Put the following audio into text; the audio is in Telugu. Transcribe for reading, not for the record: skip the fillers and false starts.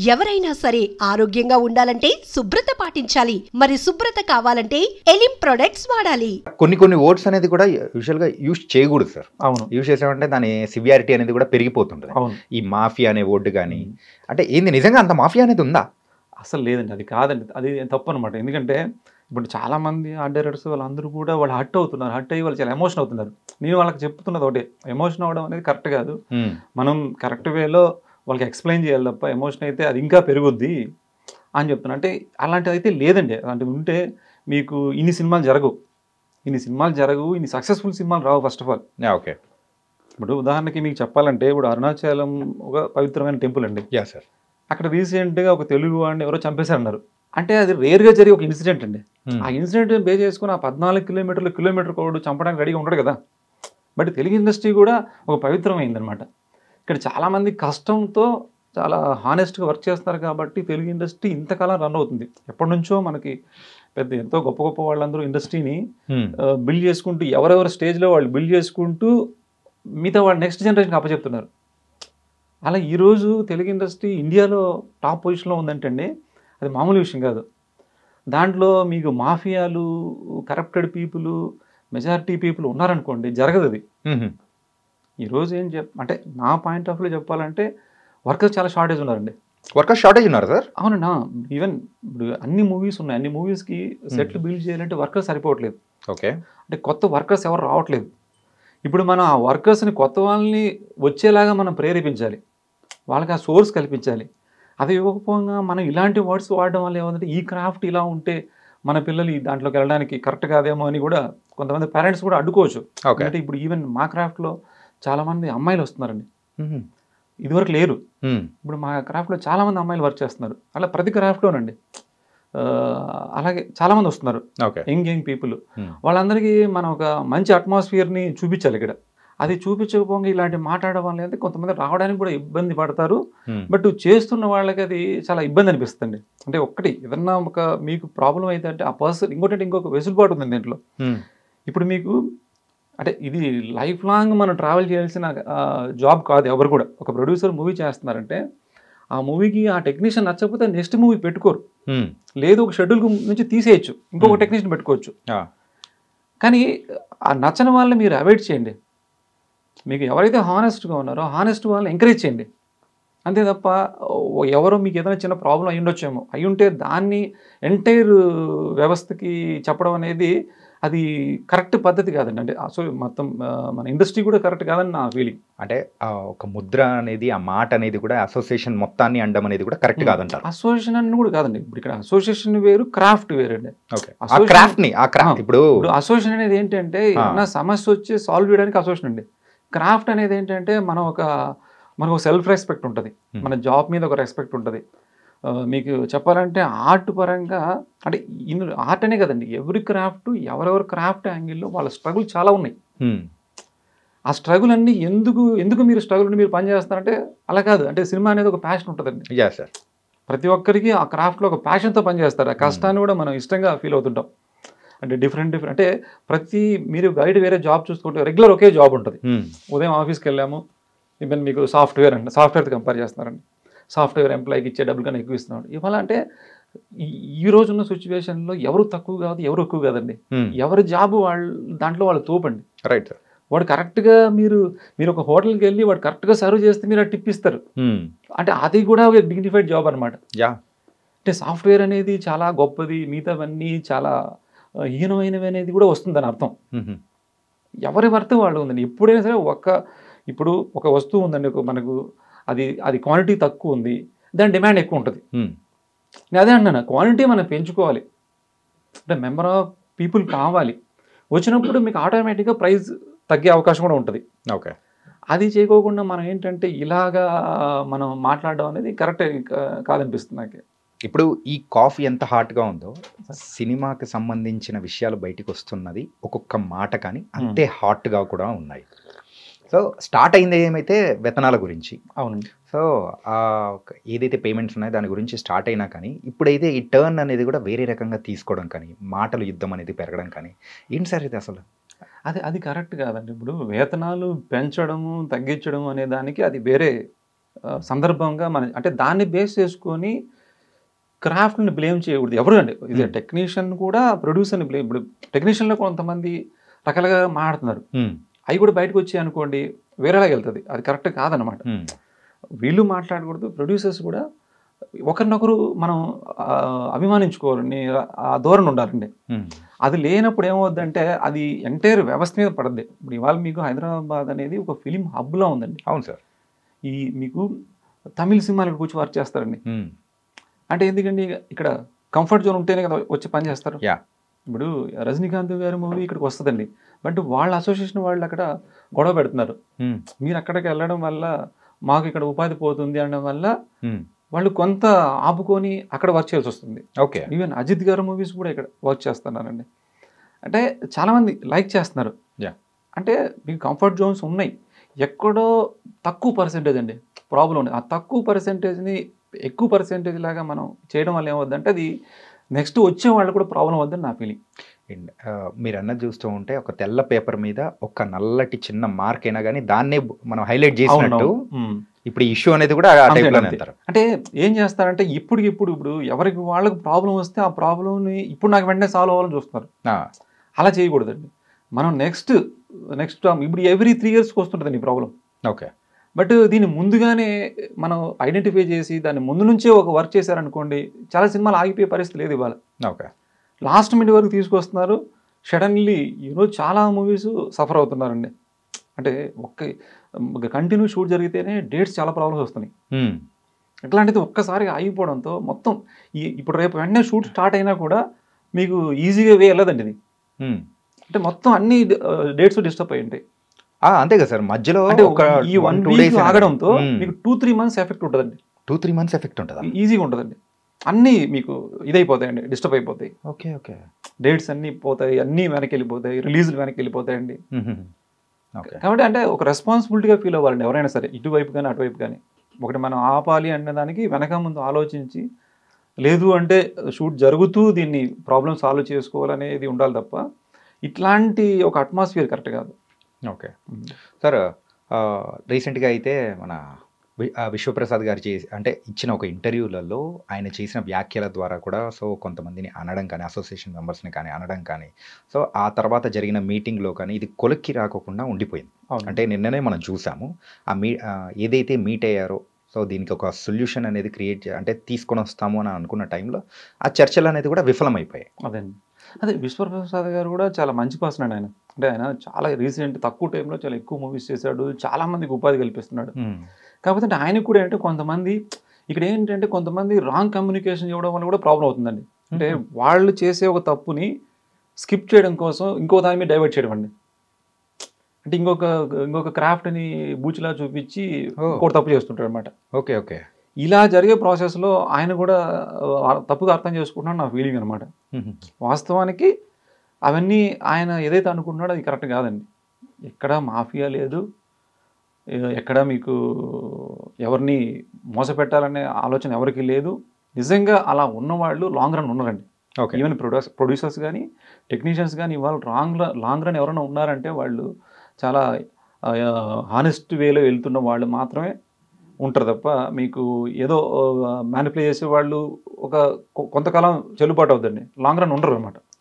ఎవరైనా సరే ఆరోగ్యంగా ఉండాలంటే శుభ్రత పాటించాలి. మరి శుభ్రత కావాలంటే ఎలిం ప్రొడక్ట్స్ వాడాలి. కొన్ని వర్డ్స్ అనేది కూడా యూజువల్గా యూజ్ చేయకూడదు సార్. అవును, యూజ్ చేసామంటే దాని సివియారిటీ అనేది కూడా పెరిగిపోతుంటుంది. అవును. ఈ మాఫియా అనే వర్డ్ కానీ అంటే ఏంది నిజంగా అంత మాఫియా అనేది ఉందా? అసలు లేదండి, అది కాదండి, అది తప్పు అనమాట. ఎందుకంటే ఇప్పుడు చాలామంది ఆర్ట్ డైరెక్టర్స్ వాళ్ళందరూ కూడా వాళ్ళు హర్ట్ అవుతున్నారు, హర్ట్ అయ్యి వాళ్ళు చాలా ఎమోషన్ అవుతున్నారు. నేను వాళ్ళకి చెప్తున్నది ఒకటే, ఎమోషన్ అవ్వడం అనేది కరెక్ట్ కాదు. మనం కరెక్ట్ వేలో వాళ్ళకి ఎక్స్ప్లెయిన్ చేయాలి తప్ప ఎమోషన్ అయితే అది ఇంకా పెరుగుద్ది అని చెప్తున్నా. అంటే అలాంటిది అయితే లేదండి. అలాంటివి ఉంటే మీకు ఇన్ని సినిమాలు జరగవు, ఇన్ని సక్సెస్ఫుల్ సినిమాలు రావు ఫస్ట్ ఆఫ్ ఆల్. ఓకే, ఇప్పుడు ఉదాహరణకి మీకు చెప్పాలంటే ఇప్పుడు అరుణాచలం ఒక పవిత్రమైన టెంపుల్ అండి. Yeah sir. అక్కడ రీసెంట్గా ఒక తెలుగు వాడిని ఎవరో చంపేశారన్నారు. అంటే అది రేర్గా జరిగే ఒక ఇన్సిడెంట్ అండి. ఆ ఇన్సిడెంట్ బేస్ చేసుకుని ఆ 14 కిలోమీటర్ కోడు చంపడానికి రెడీగా ఉంటాడు కదా. బట్ తెలుగు ఇండస్ట్రీ కూడా ఒక పవిత్రమైందనమాట. ఇక్కడ చాలామంది కష్టంతో చాలా హానెస్ట్గా వర్క్ చేస్తున్నారు కాబట్టి తెలుగు ఇండస్ట్రీ ఇంతకాలం రన్ అవుతుంది. ఎప్పటి నుంచో మనకి ఎంతో గొప్ప వాళ్ళందరూ ఇండస్ట్రీని బిల్డ్ చేసుకుంటూ ఎవరెవరి స్టేజ్లో వాళ్ళు బిల్డ్ చేసుకుంటూ మిగతా వాళ్ళు నెక్స్ట్ జనరేషన్కి అప్పచెప్తున్నారు. అలా ఈరోజు తెలుగు ఇండస్ట్రీ ఇండియాలో టాప్ పొజిషన్లో ఉందంటే అండి అది మామూలు విషయం కాదు. దాంట్లో మీకు మాఫియాలు, కరప్టెడ్ పీపుల్, మెజారిటీ పీపుల్ ఉన్నారనుకోండి, జరగదు అది. ఈరోజు అంటే నా పాయింట్ ఆఫ్ వ్యూలో చెప్పాలంటే వర్కర్స్ చాలా షార్టేజ్ ఉన్నారండి. వర్కర్స్ షార్టేజ్ ఉన్నారు సార్? అవునన్నా. ఈవెన్ ఇప్పుడు అన్ని మూవీస్ ఉన్నాయి, అన్ని మూవీస్కి సెట్లు బిల్డ్ చేయాలంటే వర్కర్స్ సరిపోవట్లేదు. ఓకే, అంటే కొత్త వర్కర్స్ ఎవరు రావట్లేదు. ఇప్పుడు మనం ఆ వర్కర్స్ని కొత్త వాళ్ళని వచ్చేలాగా మనం ప్రేరేపించాలి, వాళ్ళకి ఆ సోర్స్ కల్పించాలి. అది ఇవ్వకపోగా మనం ఇలాంటి వర్డ్స్ వాడడం వల్ల ఏమంటే ఈ క్రాఫ్ట్ ఇలా ఉంటే మన పిల్లలు దాంట్లోకి వెళ్ళడానికి కరెక్ట్ కాదేమో అని కూడా కొంతమంది పేరెంట్స్ కూడా అడ్డుకోవచ్చు. అంటే ఇప్పుడు ఈవెన్ మా క్రాఫ్ట్లో చాలామంది అమ్మాయిలు వస్తున్నారండి, ఇదివరకు లేరు. ఇప్పుడు మా క్రాఫ్ట్లో చాలామంది అమ్మాయిలు వర్క్ చేస్తున్నారు. అలా ప్రతి క్రాఫ్ట్లోనండి అలాగే చాలామంది వస్తున్నారు, యంగ్ పీపుల్. వాళ్ళందరికీ మనం ఒక మంచి అట్మాస్ఫియర్ని చూపించాలి ఇక్కడ. అది చూపించకపోగా ఇలాంటి మాట్లాడడం వల్ల అయితే కొంతమంది రావడానికి కూడా ఇబ్బంది పడతారు. బట్ చేస్తున్న వాళ్ళకి అది చాలా ఇబ్బంది అనిపిస్తుంది. అంటే ఒక్కటి ఏదన్నా ఒక మీకు ప్రాబ్లం అయితే అంటే ఆ పర్సన్ ఇంకొక వెసులుబాటు ఉంది దీంట్లో. ఇప్పుడు మీకు అంటే ఇది లైఫ్ లాంగ్ మనం ట్రావెల్ చేయాల్సిన జాబ్ కాదు ఎవరు కూడా. ఒక ప్రొడ్యూసర్ మూవీ చేస్తున్నారంటే ఆ మూవీకి ఆ టెక్నీషియన్ నచ్చకపోతే నెక్స్ట్ మూవీ పెట్టుకోరు, లేదు ఒక షెడ్యూల్ నుంచి తీసేయచ్చు, ఇంకొక టెక్నీషియన్ పెట్టుకోవచ్చు. కానీ ఆ నచ్చని వాళ్ళని మీరు అవాయిడ్ చేయండి. మీకు ఎవరైతే హానెస్ట్గా ఉన్నారో హానెస్ట్ వాళ్ళని ఎంకరేజ్ చేయండి, అంతే తప్ప ఎవరో మీకు ఏదైనా చిన్న ప్రాబ్లం అయ్యి ఉండొచ్చేమో, అయ్యి ఉంటే దాన్ని ఎంటైర్ వ్యవస్థకి చెప్పడం అనేది అది కరెక్ట్ పద్ధతి కాదండి. అంటే మొత్తం మన ఇండస్ట్రీ కూడా కరెక్ట్ కాదని నా ఫీలింగ్. అంటే ఒక ముద్ర అనేది, ఆ మాట అనేది కూడా అసోసియేషన్ మొత్తాన్ని అనడం అనేది కూడా కరెక్ట్ కాదంటారు. అసోసియేషన్ అని కూడా కాదండి. ఇప్పుడు ఇక్కడ అసోసియేషన్ వేరు, క్రాఫ్ట్ వేరండి. ఇప్పుడు అసోసియేషన్ అనేది ఏంటంటే ఏదైనా సమస్య వచ్చి సాల్వ్ చేయడానికి అసోసియేషన్ అండి. క్రాఫ్ట్ అనేది ఏంటంటే మనకు సెల్ఫ్ రెస్పెక్ట్ ఉంటుంది, మన జాబ్ మీద ఒక రెస్పెక్ట్ ఉంటుంది. మీకు చెప్పాలంటే ఆర్ట్ పరంగా అంటే ఆర్ట్ అనే కదండి, ఎవరి క్రాఫ్ట్ ఎవరెవరి క్రాఫ్ట్ యాంగిల్లో వాళ్ళ స్ట్రగుల్ చాలా ఉన్నాయి. ఆ స్ట్రగుల్ అన్ని ఎందుకు మీరు స్ట్రగుల్ మీరు పని చేస్తారంటే అలా కాదు. అంటే సినిమా అనేది ఒక ప్యాషన్ ఉంటుందండి. ప్రతి ఒక్కరికి ఆ క్రాఫ్ట్లో ఒక ప్యాషన్తో పనిచేస్తారు. ఆ కష్టాన్ని కూడా మనం ఇష్టంగా ఫీల్ అవుతుంటాం. అంటే డిఫరెంట్ అంటే మీరు బయట వేరే జాబ్ చూసుకుంటే రెగ్యులర్ ఒకే జాబ్ ఉంటుంది. ఉదయం ఆఫీస్కి వెళ్ళాము, ఈవెన్ మీకు సాఫ్ట్వేర్తో కంపేర్ చేస్తున్నారండి, సాఫ్ట్వేర్ ఎంప్లాయీకి ఇచ్చే డబ్బులు కన్నా ఎక్కువ ఇస్తున్నాడు ఇవాళ. అంటే ఈ రోజున్న సిచ్యువేషన్లో ఎవరు తక్కువ కాదు, ఎవరు ఎక్కువ కాదండి. ఎవరి జాబ్ దాంట్లో వాళ్ళు తోపండి. రైట్. వాడు కరెక్ట్గా మీరు ఒక హోటల్కి వెళ్ళి వాడు కరెక్ట్గా సర్వ్ చేస్తే మీరు టిప్ ఇస్తారు. అంటే అది కూడా ఒక డిగ్నిఫైడ్ జాబ్ అనమాట. అంటే సాఫ్ట్వేర్ అనేది చాలా గొప్పది, మిగతావన్నీ చాలా హీనమైనవి అనేది కూడా వస్తుందని అర్థం. ఎవరి వర్త్ వాళ్ళు ఉందండి. ఎప్పుడైనా సరే ఇప్పుడు ఒక వస్తువు ఉందండి, మనకు అది క్వాంటిటీ తక్కువ ఉంది, దాని డిమాండ్ ఎక్కువ ఉంటుంది. నేను అదే అంటున్నాను, క్వాంటిటీ మనం పెంచుకోవాలి. అంటే మెంబర్ ఆఫ్ పీపుల్ కావాలి, వచ్చినప్పుడు మీకు ఆటోమేటిక్గా ప్రైస్ తగ్గే అవకాశం కూడా ఉంటుంది. ఓకే, అది చేయకోకుండా మనం ఏంటంటే ఇలాగా మనం మాట్లాడడం అనేది కరెక్ట్ కాదనిపిస్తుంది నాకు. ఇప్పుడు ఈ కాఫీ ఎంత హాట్గా ఉందో సినిమాకి సంబంధించిన విషయాలు బయటికి వస్తున్నది ఒక్కొక్క మాట కానీ అంతే హాట్గా కూడా ఉన్నాయి. సో స్టార్ట్ అయింది ఏమైతే వేతనాల గురించి. అవునండి. సో ఏదైతే పేమెంట్స్ ఉన్నాయో దాని గురించి స్టార్ట్ అయినా కానీ ఇప్పుడైతే ఈ టర్న్ అనేది కూడా వేరే రకంగా తీసుకోవడం కానీ, మాటలు యుద్ధం అనేది పెరగడం కానీ ఏంటి సార్ ఇది అసలు? అది కరెక్ట్ కాదండి. ఇప్పుడు వేతనాలు పెంచడము తగ్గించడం అనే దానికి అది వేరే సందర్భంగా మన అంటే దాన్ని బేస్ చేసుకొని క్రాఫ్ట్ని బ్లేమ్ చేయకూడదు ఎవరు అండి. ఇది టెక్నీషియన్ కూడా ప్రొడ్యూసర్ని బ్లేమ్. ఇప్పుడు టెక్నీషియన్లో కొంతమంది రకాలుగా మాట్లాడుతున్నారు, అవి కూడా బయటకు వచ్చాయి అనుకోండి వేరేలాగా వెళ్తుంది, అది కరెక్ట్ కాదనమాట. వీళ్ళు మాట్లాడకూడదు, ప్రొడ్యూసర్స్ కూడా ఒకరినొకరు మనం అభిమానించుకోవాలని ఆ ధోరణి ఉండాలండి. అది లేనప్పుడు ఏమవుద్దంటే అది ఎంటైర్ వ్యవస్థ మీద పడద్ది. ఇప్పుడు ఇవాళ మీకు హైదరాబాద్ అనేది ఒక ఫిలిం హబ్లా ఉందండి. అవును సార్. ఈ మీకు తమిళ సినిమాలకు కూర్చొని వర్క్ చేస్తారండి. అంటే ఎందుకండి ఇక్కడ కంఫర్ట్ జోన్ ఉంటేనే కదా వచ్చి పని చేస్తారు. ఇప్పుడు రజనీకాంత్ గారి మూవీ ఇక్కడికి వస్తుందండి, బట్ వాళ్ళ అసోసియేషన్ వాళ్ళు అక్కడ గొడవ పెడుతున్నారు. మీరు అక్కడికి వెళ్ళడం వల్ల మాకు ఇక్కడ ఉపాధి పోతుంది అనడం వల్ల వాళ్ళు కొంత ఆపుకొని అక్కడ వర్క్ చేయాల్సి వస్తుంది. ఓకే. ఈవెన్ అజిత్ గారి మూవీస్ కూడా ఇక్కడ వర్క్ చేస్తున్నారండి. అంటే చాలామంది లైక్ చేస్తున్నారు. అంటే మీకు కంఫర్ట్ జోన్స్ ఉన్నాయి, ఎక్కడో తక్కువ పర్సెంటేజ్ అండి ప్రాబ్లం ఉంది. ఆ తక్కువ పర్సెంటేజ్ని ఎక్కువ పర్సెంటేజ్ లాగా మనం చేయడం వల్ల ఏమవుద్దంటే అది నెక్స్ట్ వచ్చే వాళ్ళు కూడా ప్రాబ్లం అవుద్దని నా ఫీలింగ్. మీరు అన్నది చూస్తూ ఉంటే ఒక తెల్ల పేపర్ మీద ఒక నల్లటి చిన్న మార్క్ అయినా కానీ దాన్నే మనం హైలైట్ చేసినట్టు ఇప్పుడు ఇష్యూ అనేది కూడా అంటే ఏం చేస్తారంటే ఇప్పుడు ఎవరికి వాళ్ళకి ప్రాబ్లం వస్తే ఆ ప్రాబ్లంని ఇప్పుడు నాకు వెంటనే సాల్వ్ అవ్వాలని చూస్తున్నారు. అలా చేయకూడదండి. మనం నెక్స్ట్ ఇప్పుడు ఎవ్రీ 3 yearsకి వస్తుంటుందండి ఈ ప్రాబ్లం. ఓకే. బట్ దీన్ని ముందుగానే మనం ఐడెంటిఫై చేసి దాన్ని ముందు నుంచే ఒక వర్క్ చేశారనుకోండి చాలా సినిమాలు ఆగిపోయే పరిస్థితి లేదు ఇవాళ. ఓకే. లాస్ట్ మినిట్ వరకు తీసుకొస్తున్నారు, సడన్లీ ఈరోజు చాలా మూవీస్ సఫర్ అవుతున్నారండి. అంటే ఒక్క కంటిన్యూ షూట్ జరిగితేనే డేట్స్ చాలా ప్రాబ్లమ్స్ వస్తున్నాయి. ఇట్లాంటిది ఒక్కసారి ఆగిపోవడంతో మొత్తం ఇప్పుడు రేపు వెంటనే షూట్ స్టార్ట్ అయినా కూడా మీకు ఈజీగా వెళ్ళదండి ఇది. అంటే మొత్తం అన్ని డేట్స్ డిస్టర్బ్ అయ్యి ఉంటాయి. అంతే కదా సార్. మధ్యలో ఈ 1 week ఆగడంతో మీకు 2-3 months ఎఫెక్ట్ ఉంటుందండి. 2-3 months ఎఫెక్ట్ ఉంటుంది, ఈజీగా ఉంటుందండి. అన్నీ మీకు ఇదైపోతాయండి, డిస్టర్బ్ అయిపోతాయి. ఓకే. ఓకే. డేట్స్ అన్నీ పోతాయి, అన్నీ వెనక్కి వెళ్ళిపోతాయి, రిలీజ్లు వెనక్కి వెళ్ళిపోతాయండి. కాబట్టి అంటే ఒక రెస్పాన్సిబిలిటీగా ఫీల్ అవ్వాలండి ఎవరైనా సరే, ఇటువైపు కానీ అటువైపు కానీ. ఒకటి మనం ఆపాలి అనే దానికి వెనక ముందు ఆలోచించి, లేదు అంటే షూట్ జరుగుతూ దీన్ని ప్రాబ్లమ్ సాల్వ్ చేసుకోవాలనేది ఉండాలి తప్ప ఇట్లాంటి ఒక అట్మాస్ఫియర్ కరెక్ట్ కాదు. Okay sir. రీసెంట్గా అయితే మన విశ్వప్రసాద్ గారు ఇచ్చిన ఒక ఇంటర్వ్యూలలో ఆయన చేసిన వ్యాఖ్యల ద్వారా కూడా కొంతమందిని అనడం కానీ, అసోసియేషన్ మెంబర్స్ని కానీ అనడం కానీ, ఆ తర్వాత జరిగిన మీటింగ్లో కానీ ఇది కొలిక్కి రాకుండా ఉండిపోయింది. అంటే నిన్ననే మనం చూసాము ఏదైతే మీట్ అయ్యారో దీనికి ఒక సొల్యూషన్ అనేది తీసుకొని వస్తాము అని అనుకున్న టైంలో ఆ చర్చలు అనేది కూడా విఫలమైపోయాయి. అదే విశ్వప్రసాద్ గారు కూడా చాలా మంచి పర్సన్ అండి ఆయన. అంటే ఆయన చాలా రీసెంట్ తక్కువ టైంలో చాలా ఎక్కువ మూవీస్ చేశాడు, చాలా మందికి ఉపాధి కల్పిస్తున్నాడు. కాకపోతే ఆయనకు కూడా ఏంటంటే కొంతమంది ఇక్కడ ఏంటంటే కొంతమంది రాంగ్ కమ్యూనికేషన్ చేయడం వల్ల కూడా ప్రాబ్లం అవుతుందండి. అంటే వాళ్ళు చేసే ఒక తప్పుని స్కిప్ చేయడం కోసం ఇంకో దాని మీద డైవర్ట్ చేయడం అండి. అంటే ఇంకొక క్రాఫ్ట్ని బూచిలా చూపించి ఇంకోటి తప్పు చేస్తుంటాడు అనమాట. ఓకే. ఓకే. ఇలా జరిగే ప్రాసెస్లో ఆయన కూడా తప్పుగా అర్థం చేసుకుంటున్నాడు నా ఫీలింగ్ అనమాట. వాస్తవానికి అవన్నీ ఆయన ఏదైతే అనుకుంటున్నాడో అది కరెక్ట్ కాదండి. ఎక్కడ మాఫియా లేదు, ఎక్కడ మీకు ఎవరిని మోసపెట్టాలనే ఆలోచన ఎవరికి లేదు. నిజంగా అలా ఉన్నవాళ్ళు లాంగ్ రన్ ఉన్నారండి. ఈవెన్ ప్రొడ్యూసర్స్ కానీ టెక్నీషియన్స్ కానీ ఇవాళ లాంగ్ రన్ ఎవరైనా ఉన్నారంటే వాళ్ళు చాలా హానెస్ట్ వేలో వెళ్తున్న వాళ్ళు మాత్రమే ఉంటారు తప్ప మీకు ఏదో మ్యానిపులేట్ చేసే వాళ్ళు కొంతకాలం చెల్లుబాటు అవుతుందండి, లాంగ్ రన్ ఉండరు అనమాట.